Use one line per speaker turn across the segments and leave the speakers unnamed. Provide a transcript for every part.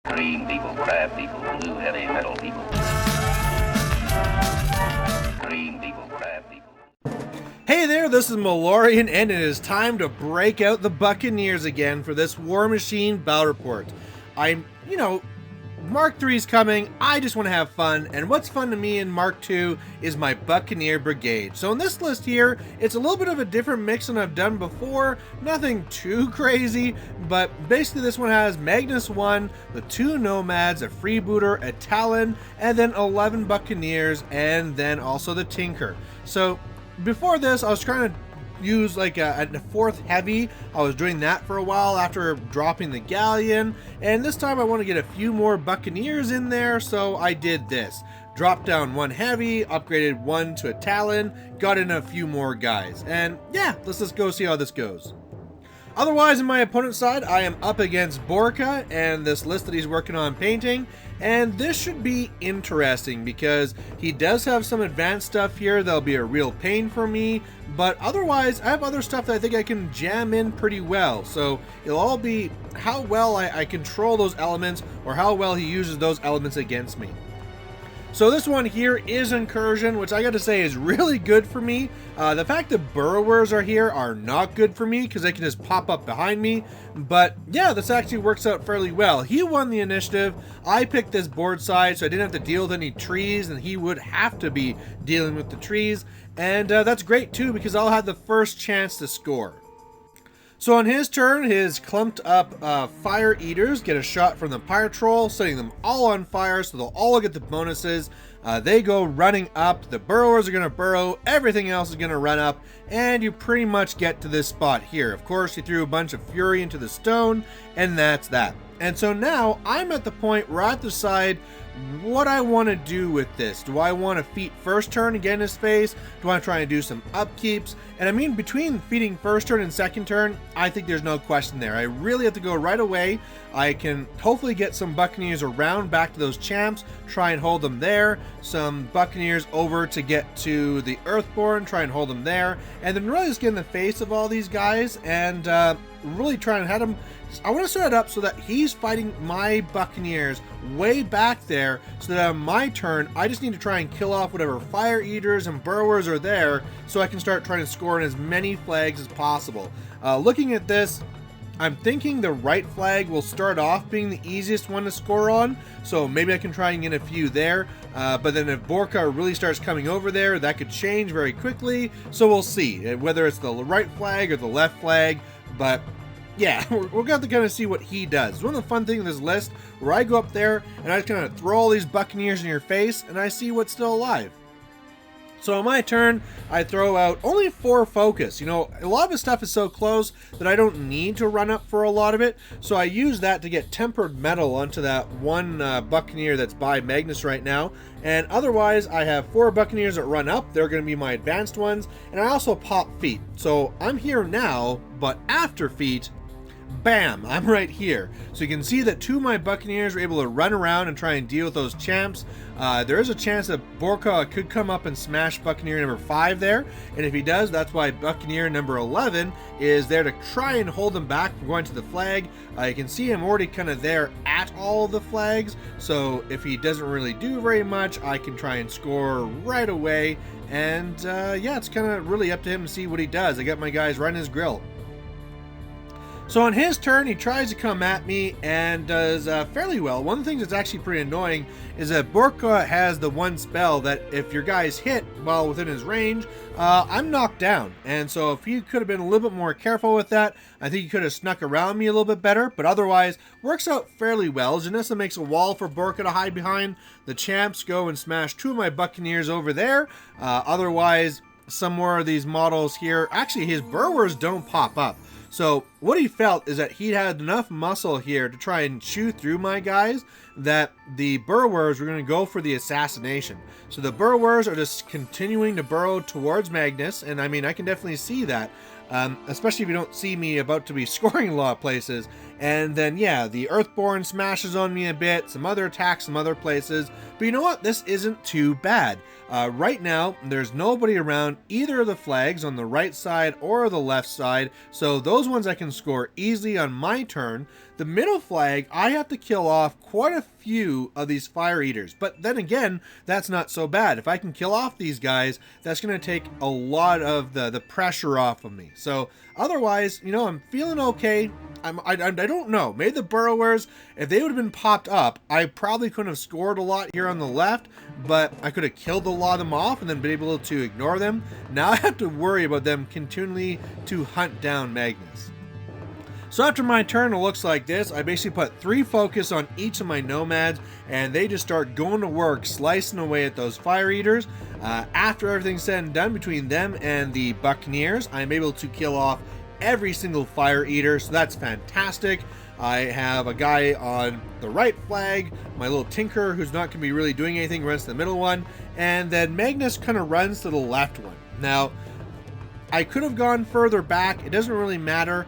Green people, crab people, blue heavy metal people. Green people, crab people.
Hey there, this is Malorian, and it is time to break out the Buccaneers again for this War Machine Battle Report. Mark 3 is coming, I just want to have fun, and what's fun to me in Mark 2 is my Buccaneer Brigade. So in this list here, it's a little bit of a different mix than I've done before, nothing too crazy, but basically this one has Magnus 1, the 2 Nomads, a Freebooter, a Talon, and then 11 Buccaneers, and then also the Tinker. So before this, I was trying to use like a 4th heavy. I was doing that for a while after dropping the Galleon, and this time I want to get a few more Buccaneers in there, so I did this. Dropped down 1 heavy, upgraded 1 to a Talon, got in a few more guys, and yeah, let's just go see how this goes. Otherwise, on my opponent's side, I am up against Borka and this list that he's working on painting, and this should be interesting because he does have some advanced stuff here that'll be a real pain for me, but otherwise, I have other stuff that I think I can jam in pretty well, so it'll all be how well I control those elements or how well he uses those elements against me. So this one here is Incursion, which I gotta say is really good for me. The fact that Burrowers are here are not good for me because they can just pop up behind me. But yeah, this actually works out fairly well. He won the initiative. I picked this board side so I didn't have to deal with any trees, and he would have to be dealing with the trees. And that's great too because I'll have the first chance to score. So on his turn, his clumped up Fire Eaters get a shot from the Pirate Troll, setting them all on fire, so they'll all get the bonuses. They go running up, the Burrowers are going to burrow, everything else is going to run up, and you pretty much get to this spot here. Of course, he threw a bunch of Fury into the stone, and that's that. And so now, I'm at the point where I have to decide what I want to do with this. Do I want to feat first turn and get in his face? Do I want to try and do some upkeeps? And I mean, between feeding first turn and second turn, I think there's no question there. I really have to go right away. I can hopefully get some Buccaneers around back to those champs, try and hold them there. Some Buccaneers over to get to the Earthborn, try and hold them there. And then really just get in the face of all these guys and really try and head them. I want to set it up so that he's fighting my Buccaneers way back there, so that on my turn, I just need to try and kill off whatever Fire Eaters and Burrowers are there, so I can start trying to score in as many flags as possible. Looking at this, I'm thinking the right flag will start off being the easiest one to score on, so maybe I can try and get a few there, but then if Borka really starts coming over there, that could change very quickly, so we'll see, whether it's the right flag or the left flag, but yeah, we're going to have to kind of see what he does. One of the fun things of this list, where I go up there and I just kind of throw all these Buccaneers in your face and I see what's still alive. So on my turn, I throw out only 4 focus. You know, a lot of his stuff is so close that I don't need to run up for a lot of it. So I use that to get tempered metal onto that one Buccaneer that's by Magnus right now. And otherwise, I have 4 Buccaneers that run up. They're going to be my advanced ones. And I also pop feet. So I'm here now, but after feet, bam, I'm right here. So you can see that 2 of my Buccaneers are able to run around and try and deal with those champs. There is a chance that Borka could come up and smash Buccaneer number 5 there, and if he does, that's why Buccaneer number 11 is there to try and hold them back from going to the flag. You can see him already kind of there at all of the flags, so if he doesn't really do very much, I can try and score right away, and yeah, it's kind of really up to him to see what he does. I got my guys right in his grill. So on his turn, he tries to come at me and does fairly well. One of the things that's actually pretty annoying is that Borka has the one spell that if your guy's hit while within his range, I'm knocked down. And so if he could have been a little bit more careful with that, I think he could have snuck around me a little bit better. But otherwise, works out fairly well. Janessa makes a wall for Borka to hide behind. The champs go and smash 2 of my Buccaneers over there. Otherwise, some more of these models here. Actually, his Burrowers don't pop up. So what he felt is that he had enough muscle here to try and chew through my guys that the Burrowers were going to go for the assassination. So the Burrowers are just continuing to burrow towards Magnus, and I mean, I can definitely see that. especially if you don't see me about to be scoring a lot of places. And then, yeah, the Earthborn smashes on me a bit, some other attacks, some other places. But you know what? This isn't too bad. Right now, there's nobody around either of the flags on the right side or the left side, so those ones I can score easily on my turn. The middle flag, I have to kill off quite a few of these fire eaters, but then again, that's not so bad. If I can kill off these guys, that's going to take a lot of the pressure off of me. So otherwise, you know, I'm feeling okay. I don't know. Maybe the Burrowers, if they would have been popped up, I probably couldn't have scored a lot here on the left, but I could have killed a lot of them off and then been able to ignore them. Now I have to worry about them continually to hunt down Magnus. So after my turn, it looks like this. I basically put 3 focus on each of my nomads, and they just start going to work, slicing away at those fire eaters. After everything's said and done between them and the Buccaneers, I'm able to kill off every single fire eater, so that's fantastic. I have a guy on the right flag, my little tinker who's not going to be really doing anything, runs to the middle one, and then Magnus kind of runs to the left one. Now, I could have gone further back. It doesn't really matter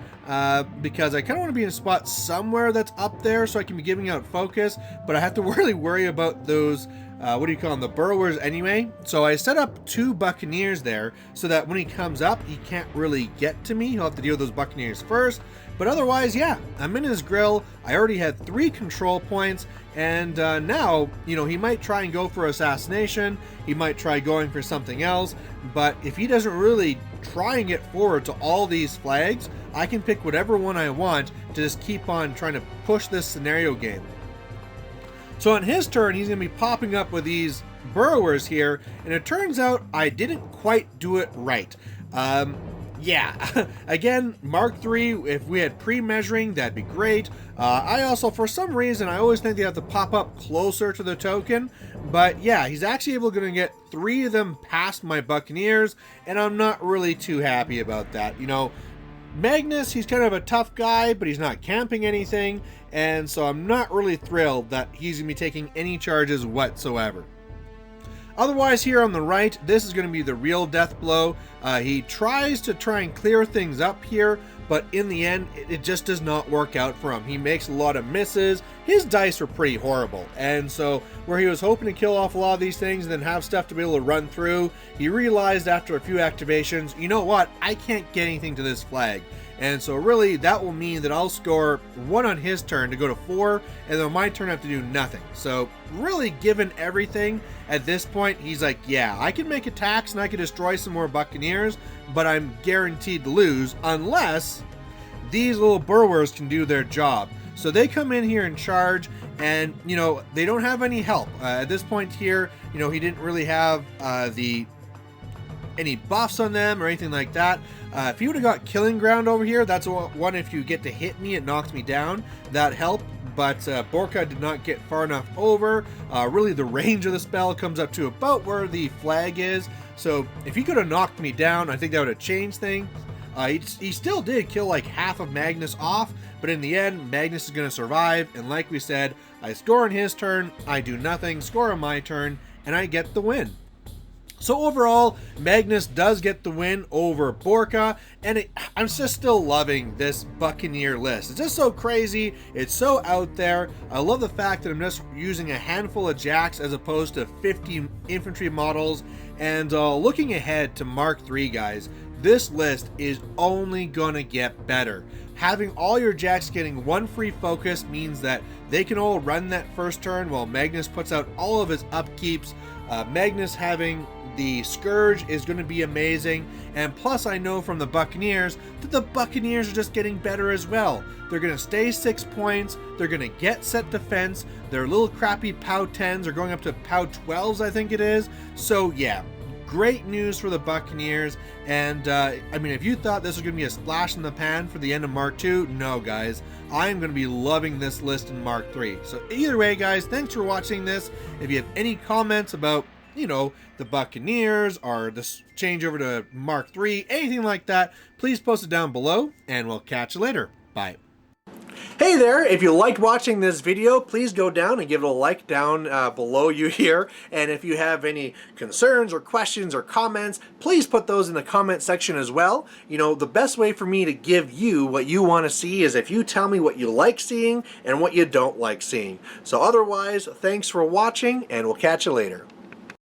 because I kind of want to be in a spot somewhere that's up there so I can be giving out focus, but I have to really worry about those what do you call them, the Burrowers anyway. So I set up 2 Buccaneers there so that when he comes up, he can't really get to me. He'll have to deal with those Buccaneers first. But otherwise, yeah, I'm in his grill. I already had 3 control points, and now, you know, he might try and go for assassination. He might try going for something else. But if he doesn't really try and get forward to all these flags, I can pick whatever one I want to just keep on trying to push this scenario game. So on his turn, he's going to be popping up with these Burrowers here, and it turns out I didn't quite do it right. Yeah, again, Mark III, if we had pre-measuring, that'd be great. I also, for some reason, I always think they have to pop up closer to the token, but yeah, he's actually able to get 3 of them past my Buccaneers, and I'm not really too happy about that. You know, Magnus, he's kind of a tough guy, but he's not camping anything, and so I'm not really thrilled that he's going to be taking any charges whatsoever. Otherwise, here on the right, this is going to be the real death blow. He tries to try and clear things up here, but in the end, it just does not work out for him. He makes a lot of misses. His dice are pretty horrible, and so where he was hoping to kill off a lot of these things and then have stuff to be able to run through, he realized after a few activations, you know what, I can't get anything to this flag. And so really, that will mean that I'll score 1 on his turn to go to 4, and then my turn I have to do nothing. So really, given everything, at this point, he's like, yeah, I can make attacks and I can destroy some more Buccaneers, but I'm guaranteed to lose unless these little Burrowers can do their job. So they come in here and charge, and, you know, they don't have any help. At this point here, you know, he didn't really have any buffs on them or anything like that. If he would have got Killing Ground over here, that's one, if you get to hit me, it knocks me down. That helped, but Borka did not get far enough over. Really, the range of the spell comes up to about where the flag is. So if he could have knocked me down, I think that would have changed things. He still did kill like half of Magnus off, but in the end, Magnus is going to survive. And like we said, I score on his turn, I do nothing, score on my turn, and I get the win. So overall, Magnus does get the win over Borka, and I'm just still loving this Buccaneer list. It's just so crazy. It's so out there. I love the fact that I'm just using a handful of jacks as opposed to 50 infantry models. And looking ahead to Mark III, guys, this list is only gonna get better. Having all your jacks getting 1 free focus means that they can all run that first turn while Magnus puts out all of his upkeeps. Magnus having the Scourge is going to be amazing, and plus I know from the Buccaneers that the Buccaneers are just getting better as well. They're going to stay 6 points, they're going to get set defense, their little crappy POW 10s are going up to POW 12s, I think it is. So yeah, great news for the Buccaneers, and I mean, if you thought this was going to be a splash in the pan for the end of Mark II, no guys, I'm going to be loving this list in Mark III. So either way guys, thanks for watching this. If you have any comments about, you know, the Buccaneers or this change over to Mark III, anything like that, please post it down below, and we'll catch you later. Bye. Hey there, if you liked watching this video, please go down and give it a like down below you here. And if you have any concerns or questions or comments, please put those in the comment section as well. You know, the best way for me to give you what you want to see is if you tell me what you like seeing and what you don't like seeing. So otherwise, thanks for watching, and we'll catch you later.